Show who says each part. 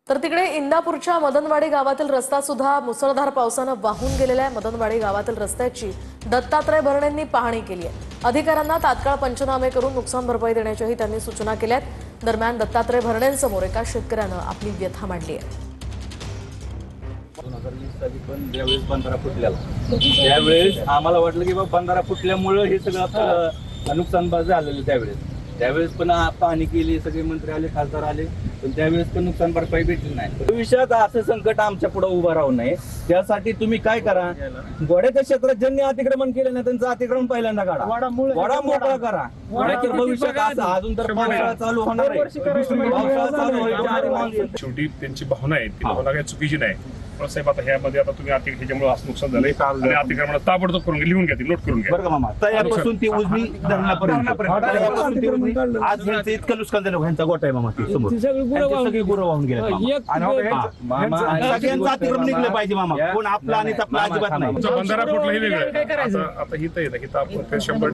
Speaker 1: तर तिकडे इंदापूरच्या मदनवाडी गावातील रस्ता सुद्धा मुसळधार पावसानं वाहून गेलेला आहे। मदनवाडी गावातील रस्त्याची दत्तात्रय भरणेंनी पाहणी केली आहे। अधिकाऱ्यांना तात्काळ पंचनामे करून नुकसान भरपाई देण्याच्याही त्यांनी सूचना केल्या आहेत। दरम्यान दत्तात्रय भरणेंसमोर एका शेतकऱ्यानं आपली व्यथा मांडली आहे।
Speaker 2: 2020 साली पण ज्यावेळेस बंधारा फुटलेला त्यावेळेस आम्हाला वाटलं की बाबा बंधारा फुटल्यामुळे हे सगळं आपलं नुकसान झालेलं। त्यावेळेस पण पाहणी केली, सगळे मंत्री आले, खासदार आले, पण त्यावेळेस पण नुकसान भरपाई भेटली नाही। भविष्यात असं संकट आमच्या पुढे उभं राहू नये त्यासाठी तुम्ही काय करा, गोड्याच्या क्षेत्रात ज्यांनी अतिक्रमण केलं ना त्यांचं अतिक्रमण पहिल्यांदा काढा, वाडा मोकळा करा। नाहीतर भविष्यात अजून तर पावसाळा चालू होणार आहे, पावसाळा चालू व्हायच्या आधी मान्सून।
Speaker 3: शेवटी त्यांची भावना आहे, ती भावना काही चुकीची नाही। पण साहेब आता ह्यामध्ये आता तुम्ही ह्याच्यामुळे असं नुकसान झालंय आणि अतिक्रमण ताबडतोब करून लिहून घ्या, नोट करून घ्या
Speaker 2: बरं का मामा। तयापासून ती उजनी धरणापर्यंत आज ह्यांचं इतकं नुकसान झालं, ह्यांचा गोठा आहे मामा ते समोर, सगळी गुरं वाहून गेले। सगळ्यांचं अतिक्रमण निघलं पाहिजे मामा, कोण आपला आणि आपला अजिबात नाही।
Speaker 3: बंधारा फुटला हे वेगळं, आता हिथं आपण 100